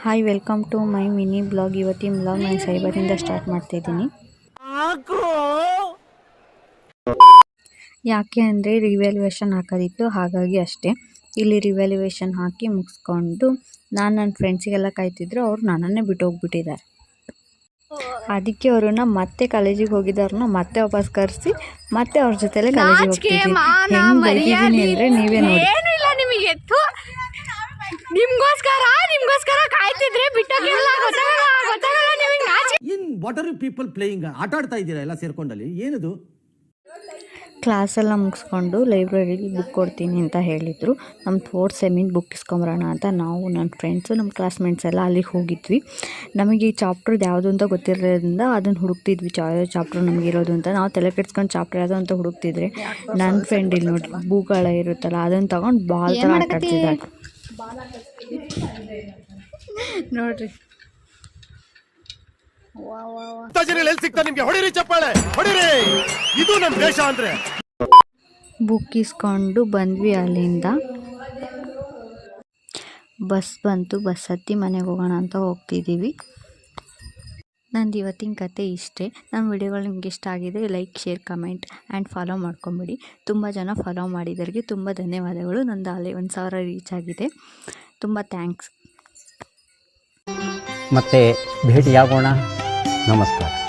Hi, welcome to my mini blog. ಇವತ್ತಿನ blog ನಾನು ಸೈಬರಿಂದ ಸ್ಟಾರ್ಟ್ ಮಾಡ್ತಾಯಿದ್ದೀನಿ. ಯಾಕೆ ಅಂದರೆ ರಿವ್ಯಾಲ್ಯೂಯೇಷನ್ ಹಾಕೋದಿತ್ತು, ಹಾಗಾಗಿ ಅಷ್ಟೇ. ಇಲ್ಲಿ ರಿವ್ಯಾಲ್ಯೂಯೇಷನ್ ಹಾಕಿ ಮುಗಿಸ್ಕೊಂಡು ನಾನು ನನ್ನ ಫ್ರೆಂಡ್ಸಿಗೆಲ್ಲ ಕಾಯ್ತಿದ್ರು. ಅವ್ರು ನನ್ನನ್ನೇ ಬಿಟ್ಟು ಹೋಗ್ಬಿಟ್ಟಿದ್ದಾರೆ. ಅದಕ್ಕೆ ಅವ್ರನ್ನ ಮತ್ತೆ ಕಾಲೇಜಿಗೆ ಹೋಗಿದ್ದವ್ರನ್ನ ಮತ್ತೆ ವಾಪಸ್ ಕರೆಸಿ ಮತ್ತೆ ಅವ್ರ ಜೊತೆಲೆ ಕಾಲೇಜಿಗೆ ಹೋಗ್ತಿದ್ವಿ. ಹೆಂಗೆ ಬೈದಿದ್ದೀನಿ ಅಂದರೆ ನೀವೇ ನೋಡಿ. ನಿಮ್ಗೋಸ್ಕರ ಕಾಯ್ತಿದ್ರೆ ಬಿಟ್ಟೋಗಿಲ್ಲ. In what are you people playing? ಆಟ ಆಡ್ತಾ ಇದ್ದೀರಾ ಎಲ್ಲ ಸೇರ್ಕೊಂಡಲ್ಲಿ? ಏನದು? ಕ್ಲಾಸೆಲ್ಲ ಮುಗಿಸ್ಕೊಂಡು ಲೈಬ್ರರಿಲಿ ಬುಕ್ ಕೊಡ್ತೀನಿ ಅಂತ ಹೇಳಿದರು. ನಮ್ಮ 4th ಸೆಮಿನ ಬುಕ್ ಇಸ್ಕೊಂಬರೋಣ ಅಂತ ನಾವು ನನ್ನ ಫ್ರೆಂಡ್ಸು ನಮ್ಮ ಕ್ಲಾಸ್ಮೇಟ್ಸ್ ಎಲ್ಲ ಅಲ್ಲಿಗೆ ಹೋಗಿದ್ವಿ. ನಮಗೆ ಈ ಚಾಪ್ಟರ್ದು ಯಾವುದು ಅಂತ ಗೊತ್ತಿರೋದ್ರಿಂದ ಅದನ್ನು ಹುಡುಕ್ತಿದ್ವಿ. ಚಾಪ್ಟರ್ ನಮಗಿರೋದು ಅಂತ ನಾವು ತಲೆ ಕೆಡ್ಸ್ಕೊಂಡು ಚಾಪ್ಟರ್ ಯಾವುದು ಅಂತ ಹುಡುಕ್ತಿದ್ರೆ ನನ್ನ ಫ್ರೆಂಡ್ ಇಲ್ಲಿ ನೋಡಿ ಭೂಗಳ ಇರುತ್ತಲ್ಲ ಅದನ್ನು ತೊಗೊಂಡು ಬಾಲ್ ಥರ ಆಟ ಆಡ್ತಿದ್ದಾಳೆ ನೋಡ್ರಿ. ಬುಕ್ ಇಸ್ಕೊಂಡು ಬಂದ್ವಿ. ಅಲ್ಲಿಂದ ಬಸ್ ಬಂತು. ಬಸ್ ಹತ್ತಿ ಮನೆಗೆ ಹೋಗೋಣ ಅಂತ ಹೋಗ್ತಿದ್ದೀವಿ. ನಂದು ಇವತ್ತಿನ ಕತೆ ಇಷ್ಟೇ. ನಮ್ಮ ವಿಡಿಯೋಗಳು ನಿಮ್ಗೆ ಇಷ್ಟ ಆಗಿದೆ like, share, comment and follow ಮಾಡ್ಕೊಂಬಿಡಿ. ತುಂಬ ಜನ ಫಾಲೋ ಮಾಡಿದವರಿಗೆ ತುಂಬ ಧನ್ಯವಾದಗಳು. ನಂದು ಅಲ್ಲಿ 1000 ರೀಚ್ ಆಗಿದೆ. ತುಂಬ ಥ್ಯಾಂಕ್ಸ್. ಮತ್ತೆ ಭೇಟಿಯಾಗೋಣ. ನಮಸ್ಕಾರ.